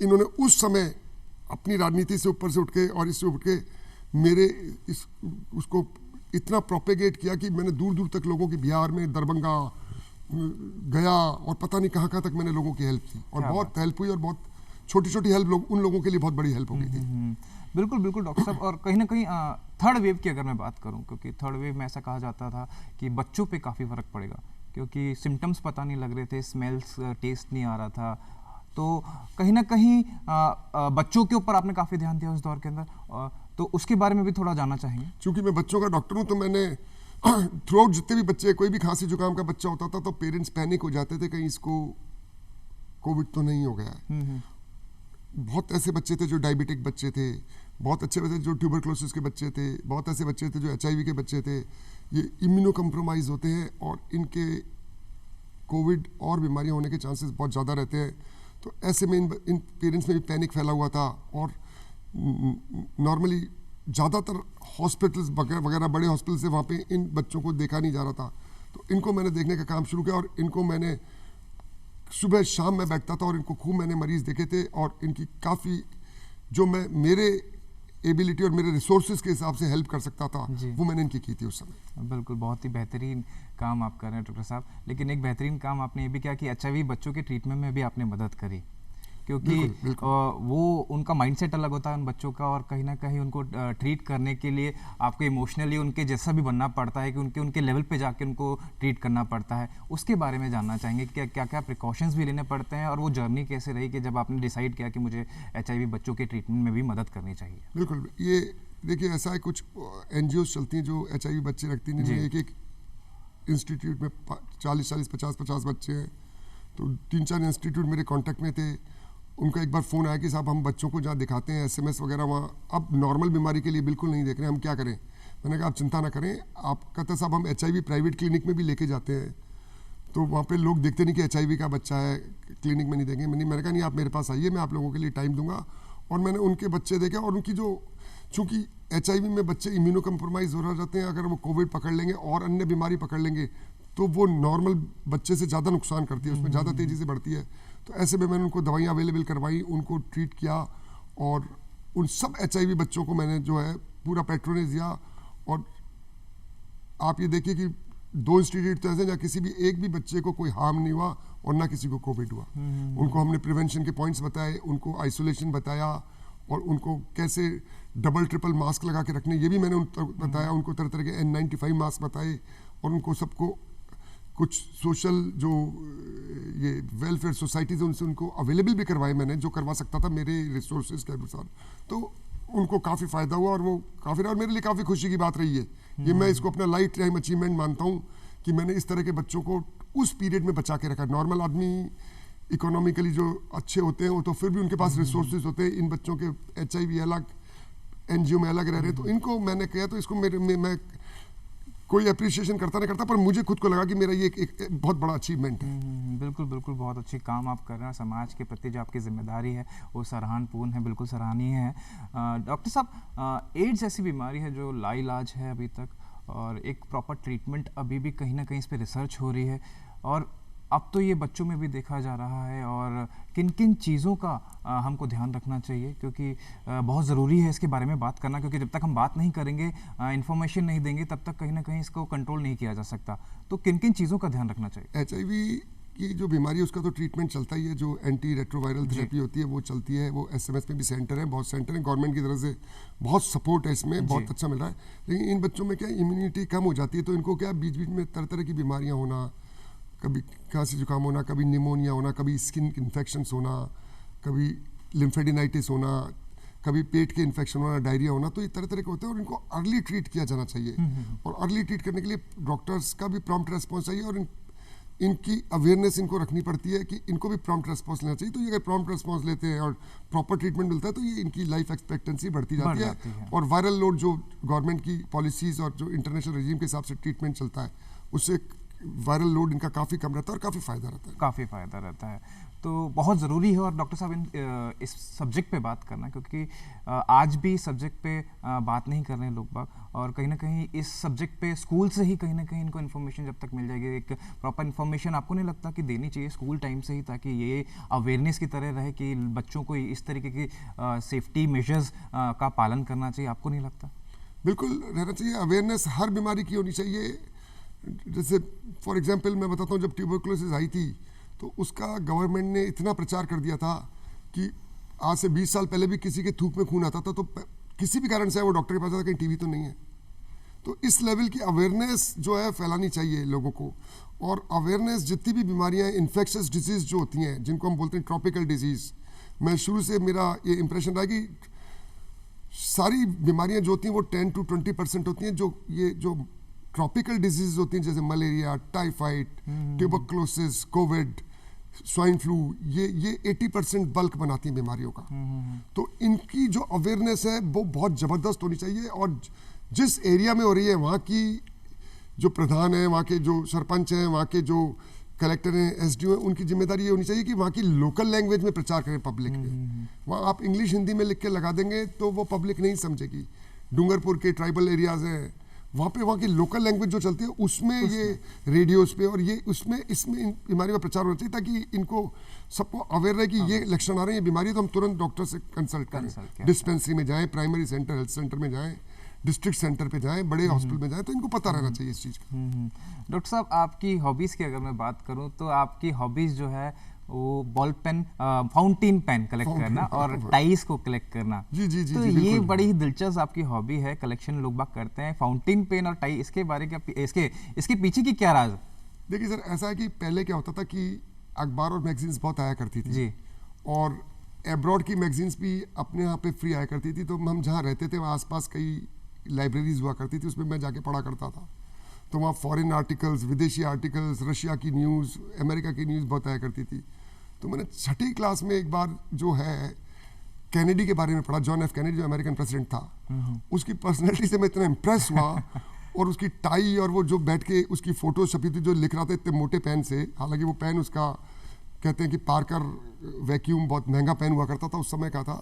Speaker 2: इन्होंने उस समय अपनी राजनीति से ऊपर से उठ के और इससे उठ के मेरे उसको इतना प्रोपेगेट किया कि मैंने दूर दूर तक लोगों की, बिहार में दरभंगा गया और पता नहीं कहाँ तक मैंने लोगों की हेल्प की, और बहुत हेल्प हुई, और बहुत छोटी छोटी हेल्प उन लोगों के लिए बहुत बड़ी हेल्प हो गई थी।
Speaker 1: बिल्कुल बिल्कुल डॉक्टर साहब। और कहीं ना कहीं थर्ड वेव की अगर मैं बात करूं, क्योंकि थर्ड वेव में ऐसा कहा जाता था कि बच्चों पे काफ़ी फ़र्क पड़ेगा, क्योंकि सिम्टम्स पता नहीं लग रहे थे, स्मेल्स टेस्ट नहीं आ रहा था, तो कहीं ना कहीं बच्चों के ऊपर आपने काफ़ी ध्यान दिया उस दौर के अंदर, तो उसके बारे में भी थोड़ा जानना चाहेंगे।
Speaker 2: क्योंकि मैं बच्चों का डॉक्टर हूँ, तो मैंने थ्रू आउट जितने भी बच्चे, कोई भी खांसी जुकाम का बच्चा होता था तो पेरेंट्स पैनिक हो जाते थे कहीं इसको कोविड तो नहीं हो गया है। बहुत ऐसे बच्चे थे जो डायबिटिक बच्चे थे, बहुत अच्छे बच्चे जो ट्यूबरक्लोसिस के बच्चे थे, बहुत ऐसे बच्चे थे जो HIV के बच्चे थे। ये इम्यूनो कम्प्रोमाइज होते हैं और इनके कोविड और बीमारियां होने के चांसेस बहुत ज़्यादा रहते हैं। तो ऐसे में इन पेरेंट्स में भी पैनिक फैला हुआ था, और नॉर्मली ज़्यादातर हॉस्पिटल्स वगैरह बड़े हॉस्पिटल से वहाँ पे इन बच्चों को देखा नहीं जा रहा था। तो इनको मैंने देखने का काम शुरू किया, और इनको मैंने सुबह शाम में बैठता था और इनको खूब मैंने मरीज़ देखे थे, और इनकी काफ़ी जो मैं मेरे एबिलिटी और मेरे रिसोर्सेज के हिसाब से हेल्प कर सकता था वो मैंने इनकी की थी उस समय।
Speaker 1: बिल्कुल, बहुत ही बेहतरीन काम आप कर रहे हैं डॉक्टर साहब। लेकिन एक बेहतरीन काम आपने ये भी किया कि HIV बच्चों के ट्रीटमेंट में भी आपने मदद करी, क्योंकि वो उनका माइंडसेट अलग होता है उन बच्चों का, और कहीं ना कहीं उनको ट्रीट करने के लिए आपको इमोशनली उनके जैसा भी बनना पड़ता है कि उनके लेवल पे जाके उनको ट्रीट करना पड़ता है। उसके बारे में जानना चाहेंगे कि क्या क्या प्रिकॉशंस भी लेने पड़ते हैं, और वो जर्नी कैसे रही कि जब आपने डिसाइड किया कि मुझे HIV बच्चों के ट्रीटमेंट में भी मदद करनी चाहिए।
Speaker 2: बिल्कुल, ये देखिए ऐसा है, कुछ NGOs चलती हैं जो HIV बच्चे रखती हैं, एक इंस्टीट्यूट में 40-40, 50-50 बच्चे हैं। तो 3-4 इंस्टीट्यूट मेरे कॉन्टेक्ट में थे। उनका एक बार फ़ोन आया कि साहब हम बच्चों को जहाँ दिखाते हैं SMS वगैरह, वहाँ अब नॉर्मल बीमारी के लिए बिल्कुल नहीं देख रहे हैं, हम क्या करें। मैंने कहा आप चिंता ना करें, आप कहते साहब हम HIV प्राइवेट क्लिनिक में भी लेके जाते हैं, तो वहाँ पे लोग देखते नहीं कि HIV का बच्चा है, क्लिनिक में नहीं देंगे। मैंने कहा नहीं, आप मेरे पास आइए, मैं आप लोगों के लिए टाइम दूंगा। और मैंने उनके बच्चे देखे, और उनकी जो, चूँकि HIV में बच्चे इम्यूनो कम्प्रोमाइज़ हो जाते हैं, अगर वो कोविड पकड़ लेंगे और अन्य बीमारी पकड़ लेंगे तो वो नॉर्मल बच्चे से ज़्यादा नुकसान करती है, उसमें ज़्यादा तेज़ी से बढ़ती है। तो ऐसे में मैंने उनको दवाइयाँ अवेलेबल करवाई, उनको ट्रीट किया, और उन सब HIV बच्चों को मैंने जो है पूरा पैट्रोनेज दिया। और आप ये देखिए कि 2 इंस्टीट्यूट तो ऐसे जहाँ किसी भी एक भी बच्चे को कोई हार्म नहीं हुआ और ना किसी को कोविड हुआ। उनको हमने प्रिवेंशन के पॉइंट्स बताए, उनको आइसोलेशन बताया और उनको कैसे डबल ट्रिपल मास्क लगा के रखने ये भी मैंने उनको बताया। उनको तरह तरह के N95 मास्क बताए और उनको सबको कुछ सोशल जो ये वेलफेयर सोसाइटीज़ उनसे उनको अवेलेबल भी करवाए मैंने, जो करवा सकता था मेरे रिसोर्सेज के अनुसार। तो उनको काफ़ी फ़ायदा हुआ और वो काफ़ी, और मेरे लिए काफ़ी खुशी की बात रही है। ये मैं इसको अपना लाइफ टाइम अचीवमेंट मानता हूँ कि मैंने इस तरह के बच्चों को उस पीरियड में बचा के रखा। नॉर्मल आदमी इकोनॉमिकली जो अच्छे होते हैं वो तो फिर भी उनके पास रिसोर्सेज होते हैं, इन बच्चों के HIV अलग, NGO में अलग रह रहे हैं। तो इनको मैंने किया, तो इसको मेरे में मैं कोई अप्रिशिएशन करता नहीं करता, पर मुझे खुद को लगा कि मेरा ये एक बहुत बड़ा अचीवमेंट है।
Speaker 1: बिल्कुल बिल्कुल, बहुत अच्छी काम आप कर रहे हैं। समाज के प्रति जो आपकी जिम्मेदारी है वो सराहनपूर्ण है, बिल्कुल सराहनीय है। डॉक्टर साहब, एड्स ऐसी बीमारी है जो लाइलाज है अभी तक, और एक प्रॉपर ट्रीटमेंट अभी भी कहीं ना कहीं इस पर रिसर्च हो रही है, और अब तो ये बच्चों में भी देखा जा रहा है। और किन किन चीज़ों का हमको ध्यान रखना चाहिए, क्योंकि बहुत ज़रूरी है इसके बारे में बात करना, क्योंकि जब तक हम बात नहीं करेंगे, इन्फॉर्मेशन नहीं देंगे, तब तक कहीं ना कहीं इसको कंट्रोल नहीं किया जा सकता। तो किन किन चीज़ों का ध्यान रखना चाहिए?
Speaker 2: HIV की जो बीमारी है उसका तो ट्रीटमेंट चलता ही है, जो एंटी रेट्रोवायरल थेरेपी होती है वो चलती है। वो SMS में भी सेंटर है, बहुत सेंटर है, गवर्नमेंट की तरफ से बहुत सपोर्ट है इसमें, बहुत अच्छा मिल रहा है। लेकिन इन बच्चों में क्या इम्यूनिटी कम हो जाती है, तो इनको क्या बीच बीच में तरह तरह की बीमारियाँ होना, कभी खांसी जुकाम होना, कभी निमोनिया होना, कभी स्किन इन्फेक्शंस होना, कभी लिम्फेडिनाइटिस होना, कभी पेट के इन्फेक्शन होना, डायरिया होना। तो ये तरह तरह के होते हैं और इनको अर्ली ट्रीट किया जाना चाहिए। और अर्ली ट्रीट करने के लिए डॉक्टर्स का भी प्रॉम्प्ट रेस्पॉन्स चाहिए, और इनकी अवेयरनेस इनको रखनी पड़ती है कि इनको भी प्रॉम्प्ट रेस्पॉन्स लेना चाहिए। तो ये अगर प्रॉम्प्ट रेस्पॉन्स लेते हैं और प्रॉपर ट्रीटमेंट मिलता है तो ये इनकी लाइफ एक्सपेक्टेंसी बढ़ती जाती है। और वायरल लोड जो गवर्नमेंट की पॉलिसीज़ और जो इंटरनेशनल रजीम के हिसाब से ट्रीटमेंट चलता है, उससे वायरल लोड इनका काफ़ी कम रहता है और काफ़ी फ़ायदा रहता है।
Speaker 1: काफ़ी फ़ायदा रहता है, तो बहुत ज़रूरी है। और डॉक्टर साहब, इस सब्जेक्ट पे बात करना, क्योंकि आज भी सब्जेक्ट पे बात नहीं कर रहे हैं लोग बाग, और कहीं ना कहीं इस सब्जेक्ट पे स्कूल से ही कहीं ना कहीं इनको इन्फॉर्मेशन जब तक मिल जाएगी, एक प्रॉपर इन्फॉर्मेशन आपको नहीं लगता कि देनी चाहिए स्कूल टाइम से ही, ताकि ये अवेयरनेस की तरह रहे कि बच्चों को इस तरीके की सेफ्टी मेजर्स का पालन करना चाहिए? आपको नहीं लगता?
Speaker 2: बिल्कुल रहना चाहिए। अवेयरनेस हर बीमारी की होनी चाहिए। जैसे फॉर एग्जांपल मैं बताता हूँ, जब ट्यूबरकुलोसिस आई थी तो उसका गवर्नमेंट ने इतना प्रचार कर दिया था कि आज से 20 साल पहले भी किसी के थूक में खून आता था तो किसी भी कारण से वो डॉक्टर के पास आता, कहीं टीवी तो नहीं है। तो इस लेवल की अवेयरनेस जो है फैलानी चाहिए लोगों को। और अवेयरनेस जितनी भी बीमारियाँ, इन्फेक्शस डिजीज़ जो होती हैं, जिनको हम बोलते हैं ट्रॉपिकल डिजीज़, मैं शुरू से मेरा ये इंप्रेशन रहा कि सारी बीमारियाँ जो होती हैं वो 10 to 20% होती हैं। जो ट्रॉपिकल डिजीज होती हैं, जैसे malaria, typhoid, tuberculosis, Covid, swine flu, ये 80% बल्क बनाती हैं बीमारियों का। तो इनकी जो अवेयरनेस है वो बहुत ज़बरदस्त होनी चाहिए। और जिस एरिया में हो रही है वहाँ की जो प्रधान है, वहाँ के जो सरपंच हैं, वहाँ के जो कलेक्टर हैं, SDO हैं, उनकी जिम्मेदारी ये होनी चाहिए कि वहाँ की लोकल लैंग्वेज में प्रचार करें पब्लिक में। वहाँ आप इंग्लिश हिंदी में लिख के लगा देंगे तो वो पब्लिक नहीं समझेगी। डूंगरपुर के ट्राइबल एरियाज़ हैं, वहाँ की लोकल लैंग्वेज जो चलती है उसमें ये रेडियोस पे और ये इसमें इन बीमारी का प्रचार होना चाहिए, ताकि इनको सबको अवेयर रहे कि ये लक्षण आ रहे हैं, ये बीमारी, तो हम तुरंत डॉक्टर से कंसल्ट करें। डिस्पेंसरी में जाएं, प्राइमरी सेंटर, हेल्थ सेंटर में जाएं, डिस्ट्रिक्ट सेंटर पे जाएं, बड़े हॉस्पिटल में जाएं, तो इनको पता रहना चाहिए इस चीज़ का।
Speaker 1: डॉक्टर साहब, आपकी हॉबीज़ की अगर मैं बात करूँ तो आपकी हॉबीज़ जो है वो ball pen, fountain pen collect करना और टाइस को कलेक्ट करना।
Speaker 2: जी जी जी
Speaker 1: तो
Speaker 2: जी,
Speaker 1: ये बड़ी ही दिलचस्प आपकी हॉबी है, कलेक्शन लोग बाग करते हैं। फाउंटेन पेन और टाई, इसके बारे का इसके पीछे की क्या राज?
Speaker 2: देखिए सर, ऐसा है कि पहले क्या होता था कि अखबार और मैगजीन्स बहुत आया करती थी
Speaker 1: जी,
Speaker 2: और एब्रॉड की मैगजीन्स भी अपने यहाँ पे फ्री आया करती थी। तो हम जहाँ रहते थे वहाँ आसपास कई लाइब्रेरीज हुआ करती थी, उसमें मैं जाके पढ़ा करता था। तो वहाँ फॉरेन आर्टिकल्स, विदेशी आर्टिकल्स, रशिया की न्यूज़, अमेरिका की न्यूज़ बहुत आया करती थी। तो मैंने 6ठी क्लास में एक बार जो है कैनेडी के बारे में पढ़ा, जॉन एफ कैनेडी जो अमेरिकन प्रेसिडेंट था। उसकी पर्सनैलिटी से मैं इतना इम्प्रेस हुआ और उसकी टाई और वो जो बैठ के उसकी फ़ोटो छपी थी जो लिख रहा था इतने मोटे पेन से, हालांकि वो पेन उसका कहते हैं कि पार्कर वैक्यूम बहुत महंगा पेन हुआ करता था उस समय का था।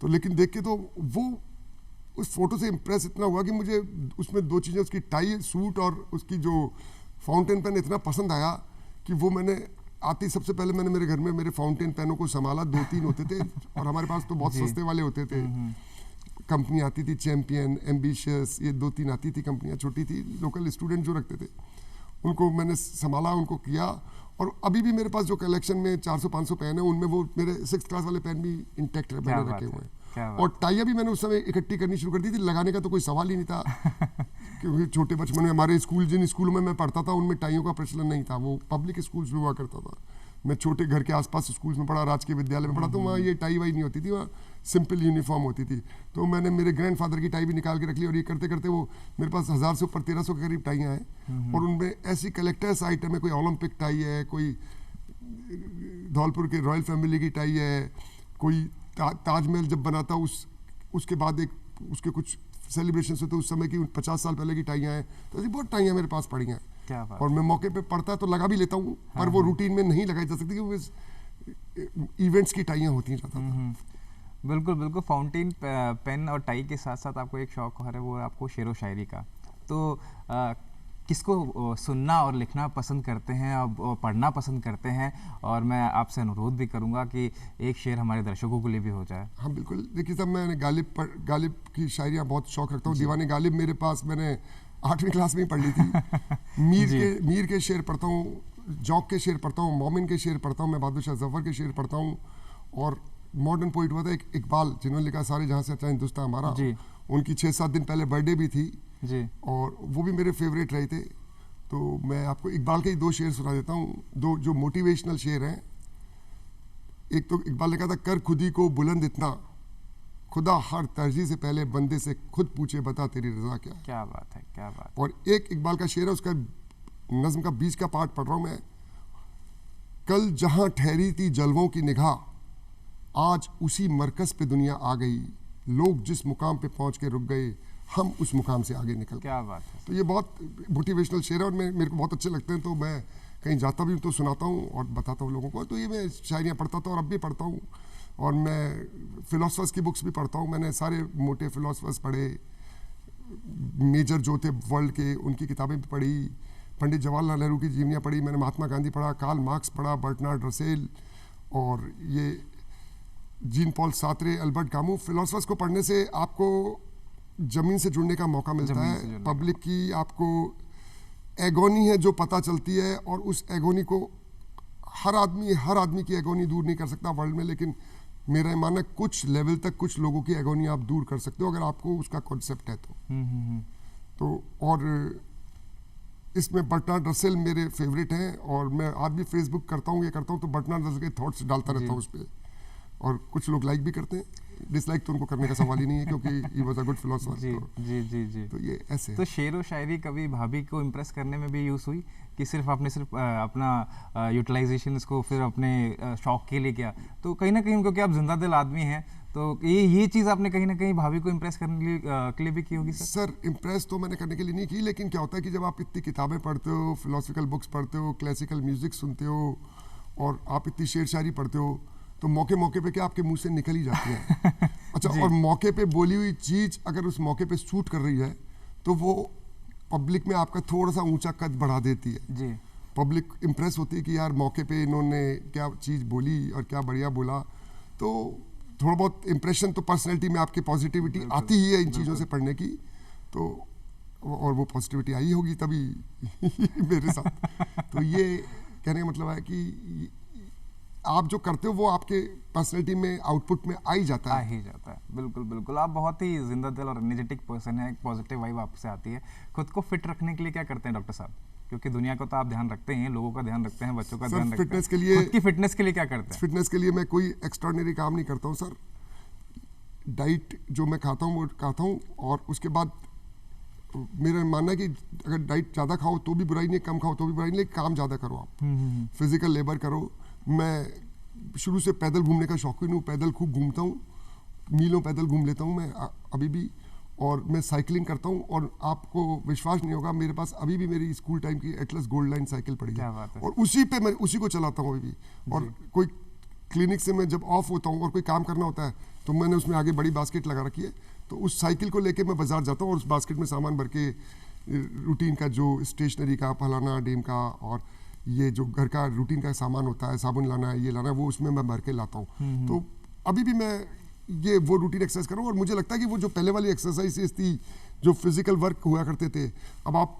Speaker 2: तो लेकिन देख के तो वो उस फोटो से इम्प्रेस इतना हुआ कि मुझे उसमें 2 चीज़ें, उसकी टाई सूट और उसकी जो फाउंटेन पेन इतना पसंद आया कि वो मैंने आती सबसे पहले मैंने मेरे घर में मेरे फाउंटेन पेनों को संभाला। 2-3 होते थे और हमारे पास तो बहुत सस्ते वाले होते थे। कंपनी आती थी चैम्पियन, एम्बिशियस, ये 2-3 आती थी कंपनियाँ, छोटी थी, लोकल स्टूडेंट जो रखते थे। उनको मैंने संभाला, उनको किया। और अभी भी मेरे पास जो कलेक्शन में 400-500 पेन है, उनमें वो मेरे 6th क्लास वाले पेन भी इंटैक्ट
Speaker 1: क्या
Speaker 2: मैंने
Speaker 1: बात
Speaker 2: रखे
Speaker 1: है,
Speaker 2: हुए
Speaker 1: क्या
Speaker 2: हैं।
Speaker 1: बात
Speaker 2: और टाइयाँ भी मैंने उस समय इकट्ठी करनी शुरू कर दी थी, लगाने का तो कोई सवाल ही नहीं था क्योंकि छोटे बचपन में हमारे स्कूल, जिन स्कूलों में मैं पढ़ता था उनमें टाइयों का प्रचलन नहीं था, वो पब्लिक स्कूल्स में हुआ करता था। मैं छोटे घर के आसपास स्कूल्स में पढ़ा, राजकीय विद्यालय में पढ़ा, तो वहाँ ये टाई वाई नहीं होती थी, वहाँ सिंपल यूनिफॉर्म होती थी। तो मैंने मेरे ग्रैंडफादर की टाई भी निकाल के रख ली, और ये करते करते वो मेरे पास 1000 से ऊपर 1300 के करीब टाइयाँ हैं। और उनमें ऐसी कलेक्टर्स आइटम है, कोई ओलंपिक टाई है, कोई धौलपुर के रॉयल फैमिली की टाई है, कोई ताजमहल जब बना था उसके बाद एक उसके कुछ सेलिब्रेशन होते उस समय की 50 साल पहले की टाइयाँ हैं। तो ऐसी बहुत टाइयाँ मेरे पास पड़ी हैं।
Speaker 1: क्या बात।
Speaker 2: और मैं मौके पे पड़ता तो लगा भी लेता हूँ, पर वो रूटीन में नहीं लगाई जा सकती क्योंकि इवेंट्स की टाइयाँ होती हैं ज़्यादा।
Speaker 1: बिल्कुल बिल्कुल। फाउंटेन पेन और टाई के साथ साथ आपको एक शौक है, वो आपको शेर व शायरी का। तो किसको सुनना और लिखना पसंद करते हैं और पढ़ना पसंद करते हैं? और मैं आपसे अनुरोध भी करूंगा कि एक शेर हमारे दर्शकों के लिए भी हो जाए।
Speaker 2: हाँ बिल्कुल। देखिए साहब, मैं गालिब की शायरियाँ बहुत शौक रखता हूँ। दीवाने गालिब मेरे पास मैंने 8वीं क्लास में ही पढ़ ली थी। मीर के शेर पढ़ता हूँ, जौक के शेर पढ़ता हूँ, मोमिन के शेर पढ़ता हूँ, मैं बहादुर शाह जफर के शेर पढ़ता हूँ। और मॉडर्न पोइट हुआ था एक इकबाल, जिन्होंने लिखा सारे जहाँ से अच्छा हिंदुस्तान हमारा, उनकी 6-7 दिन पहले बर्थडे भी थी
Speaker 1: जी, और
Speaker 2: वो भी मेरे फेवरेट रहे थे। तो मैं आपको इकबाल के ही 2 शेर सुना देता हूँ, 2 जो मोटिवेशनल शेर हैं। एक तो इकबाल ने कहा था, कर खुदी को बुलंद इतना, खुदा हर तरजीह से पहले बंदे से खुद पूछे बता तेरी रजा क्या।
Speaker 1: क्या बात है, क्या बात।
Speaker 2: और एक इकबाल का शेर है, उसका नज्म का 20 का पार्ट पढ़ रहा हूँ मैं। कल जहां ठहरी थी जलवों की निगाह, आज उसी मरकज पे दुनिया आ गई, लोग जिस मुकाम पे पहुंच के रुक गए, हम उस मुकाम से आगे निकल गए।
Speaker 1: क्या बात है।
Speaker 2: तो ये बहुत मोटिवेशनल शेर है और मेरे को बहुत अच्छे लगते हैं। तो मैं कहीं जाता भी हूँ तो सुनाता हूँ और बताता हूँ लोगों को। तो ये मैं शायरियाँ पढ़ता था और अब भी पढ़ता हूँ। और मैं फिलोसफर्स की बुक्स भी पढ़ता हूँ। मैंने सारे मोटे फिलोसफर्स पढ़े, मेजर जो थे वर्ल्ड के, उनकी किताबें भी पढ़ी। पंडित जवाहरलाल नेहरू की जीवनियाँ पढ़ी मैंने, महात्मा गांधी पढ़ा, कार्ल मार्क्स पढ़ा, बर्टनार्ड रसेल, और ये Jean Paul Sartre, Albert Camus. Philosophers को पढ़ने से आपको ज़मीन से जुड़ने का मौका मिलता है। पब्लिक की आपको एगोनी है जो पता चलती है, और उस एगोनी को हर आदमी की एगोनी दूर नहीं कर सकता वर्ल्ड में, लेकिन मेरा मानना है कुछ लेवल तक कुछ लोगों की एगोनी आप दूर कर सकते हो अगर आपको उसका कॉन्सेप्ट है तो। और इसमें बर्टनार्ड रसेल मेरे फेवरेट हैं, और मैं आज भी फेसबुक करता हूँ, ये करता हूँ तो बर्टनार्ड रसेल के थॉट्स डालता रहता हूँ उस पर, और कुछ लोग लाइक भी करते हैं। डिसलाइक तो उनको करने का सवाल ही नहीं है क्योंकि he was a good philosopher.
Speaker 1: जी।
Speaker 2: तो ये ऐसे।
Speaker 1: तो शेर व शायरी कभी भाभी को इम्प्रेस करने में भी यूज़ हुई कि सिर्फ आपने अपना यूटिलाइजेशन इसको फिर अपने शौक के लिए किया? तो कहीं ना कहीं क्योंकि आप जिंदा दिल आदमी हैं, तो ये चीज़ आपने कहीं ना कहीं भाभी को इम्प्रेस करने के लिए भी की होगी?
Speaker 2: सर इम्प्रेस तो मैंने करने के लिए नहीं की, लेकिन क्या होता है कि जब आप इतनी किताबें पढ़ते हो, फिलोसफिकल बुक्स पढ़ते हो, क्लासिकल म्यूजिक सुनते हो, और आप इतनी शेर शायरी पढ़ते हो, तो मौके पे क्या आपके मुंह से निकल ही जाती है। अच्छा, और मौके पे बोली हुई चीज़ अगर उस मौके पे शूट कर रही है तो वो पब्लिक में आपका थोड़ा सा ऊंचा कद बढ़ा देती है
Speaker 1: जी।
Speaker 2: पब्लिक इम्प्रेस होती है कि यार मौके पे इन्होंने क्या चीज़ बोली और क्या बढ़िया बोला। तो थोड़ा बहुत इम्प्रेशन तो पर्सनैलिटी में आपकी पॉजिटिविटी आती ही है इन चीज़ों से पढ़ने की। तो और वो पॉजिटिविटी आई होगी तभी मेरे साथ। तो ये कहने का मतलब है कि आप जो करते हो वो आपके पर्सनैलिटी में, आउटपुट में आ ही जाता है।
Speaker 1: बिल्कुल बिल्कुल। आप बहुत ही जिंदा दिल और एनर्जेटिक पर्सन है, एक पॉजिटिव वाइब आपसे आती है। खुद को फिट रखने के लिए क्या करते हैं डॉक्टर साहब? क्योंकि दुनिया को तो आप ध्यान रखते हैं, लोगों का ध्यान रखते हैं, बच्चों का ध्यान रखते हैं।
Speaker 2: फिटनेस के लिए,
Speaker 1: खुद की फिटनेस के लिए क्या करते हैं?
Speaker 2: फिटनेस के लिए मैं कोई एक्स्ट्राऑर्डिनरी काम नहीं करता हूँ सर। डाइट जो मैं खाता हूँ वो खाता हूँ, और उसके बाद मेरा मानना है कि अगर डाइट ज़्यादा खाओ तो भी बुराई नहीं, कम खाओ तो भी बुराई नहीं, लेकिन काम ज़्यादा करो आप, फिजिकल लेबर करो। मैं शुरू से पैदल घूमने का शौकीन हूँ, पैदल खूब घूमता हूँ, मीलों पैदल घूम लेता हूँ मैं अभी भी। और मैं साइकिलिंग करता हूँ, और आपको विश्वास नहीं होगा मेरे पास अभी भी मेरी स्कूल टाइम की एटलस गोल्ड लाइन साइकिल पड़ी है, और उसी को चलाता हूँ अभी भी। और कोई क्लिनिक से मैं जब ऑफ होता हूँ और कोई काम करना होता है तो मैंने उसमें आगे बड़ी बास्केट लगा रखी है, तो उस साइकिल को लेके मैं बाजार जाता हूँ और उस बास्केट में सामान भर के रूटीन का जो स्टेशनरी का, फलाना डेम का, और ये जो घर का रूटीन का सामान होता है, साबुन लाना है, ये लाना है, वो उसमें मैं भर के लाता हूँ। तो अभी भी मैं ये वो रूटीन एक्सरसाइज कर रहा हूँ, और मुझे लगता है कि वो जो पहले वाली एक्सरसाइज थी जो फिजिकल वर्क हुआ करते थे, अब आप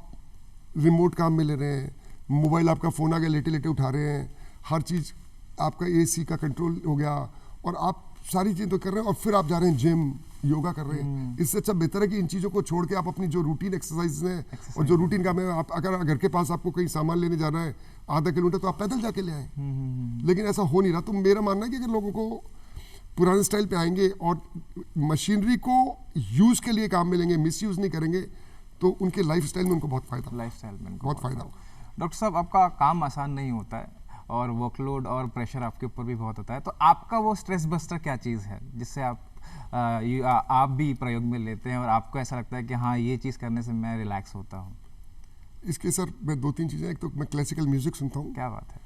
Speaker 2: रिमोट काम में ले रहे हैं, मोबाइल आपका फ़ोन आ गया, लेटे लेटे उठा रहे हैं, हर चीज़ आपका एसी का कंट्रोल हो गया और आप सारी चीज़ तो कर रहे हैं और फिर आप जा रहे हैं जिम, योगा कर रहे हैं। इससे अच्छा बेहतर है कि इन चीज़ों को छोड़ के आप अपनी जो रूटीन एक्सरसाइज है और जो रूटीन काम है, आप अगर घर के पास आपको कहीं सामान लेने जाना है आधा किलोमीटर, तो आप पैदल जाके ले आए। लेकिन ऐसा हो नहीं रहा। तो मेरा मानना है कि अगर लोगों को पुराने स्टाइल पे आएंगे और मशीनरी को यूज़ के लिए काम में लेंगे, मिस यूज़ नहीं करेंगे, तो उनके लाइफ स्टाइल में उनको बहुत फ़ायदा,
Speaker 1: लाइफस्टाइल में
Speaker 2: बहुत फ़ायदा होगा।
Speaker 1: डॉक्टर साहब, आपका काम आसान नहीं होता है और वर्कलोड और प्रेशर आपके ऊपर भी बहुत होता है, तो आपका वो स्ट्रेस बस्टर क्या चीज़ है जिससे आप भी प्रयोग में लेते हैं और आपको ऐसा लगता है कि हाँ, ये चीज़ करने से मैं रिलैक्स होता हूँ?
Speaker 2: इसके सर मैं 2-3 चीज़ें, एक तो मैं क्लासिकल म्यूज़िक सुनता हूँ।
Speaker 1: क्या बात है।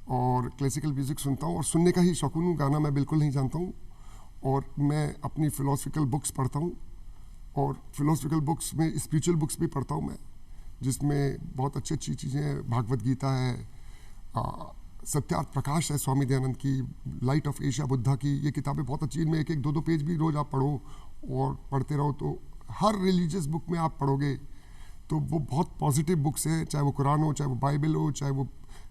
Speaker 2: और क्लासिकल म्यूज़िक सुनता हूँ और सुनने का ही शौकीन हूँ, गाना मैं बिल्कुल नहीं जानता हूँ। और मैं अपनी फ़िलोसफिकल बुक्स पढ़ता हूँ और फ़िलोसफिकल बुक्स में स्पिरिचुअल बुक्स भी पढ़ता हूँ मैं, जिसमें बहुत अच्छी अच्छी चीज़ें हैं। भागवत गीता है, सत्यार्थ प्रकाश है स्वामी दयानंद की, लाइट ऑफ एशिया बुद्धा की, ये किताबें बहुत अच्छी। इनमें 1-1, 2-2 पेज भी रोज़ आप पढ़ो और पढ़ते रहो, तो हर रिलीजियस बुक में आप पढ़ोगे तो वो बहुत पॉजिटिव बुक्स हैं, चाहे वो कुरान हो, चाहे वो बाइबल हो, चाहे वो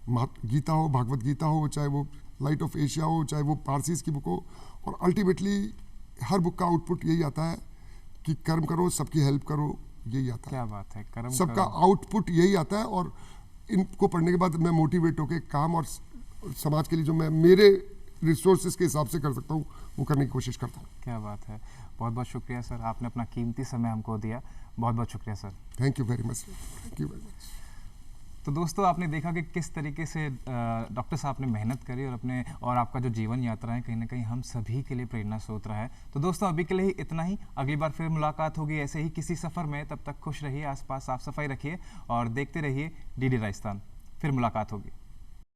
Speaker 2: गीता हो, भागवत गीता हो, चाहे वो लाइट ऑफ एशिया हो, चाहे वो पारसीज की बुक हो। और अल्टीमेटली हर बुक का आउटपुट यही आता है कि कर्म करो, सबकी हेल्प करो, यही आता है।
Speaker 1: क्या बात है, कर्म
Speaker 2: सबका आउटपुट यही आता है। और इनको पढ़ने के बाद मैं मोटिवेट होकर काम और समाज के लिए जो मैं मेरे रिसोर्सेज के हिसाब से कर सकता हूँ वो करने की कोशिश करता हूँ।
Speaker 1: क्या बात है, बहुत बहुत शुक्रिया सर, आपने अपना कीमती समय हमको दिया। बहुत बहुत शुक्रिया sir.
Speaker 2: Thank you very much, thank you very much.
Speaker 1: तो दोस्तों, आपने देखा कि किस तरीके से डॉक्टर साहब ने मेहनत करी और आपका जो जीवन यात्रा है कहीं ना कहीं हम सभी के लिए प्रेरणा स्रोत रहा है। तो दोस्तों, अभी के लिए ही इतना ही। अगली बार फिर मुलाकात होगी ऐसे ही किसी सफ़र में। तब तक खुश रहिए, आसपास साफ सफाई रखिए और देखते रहिए DD राजस्थान। फिर मुलाकात होगी।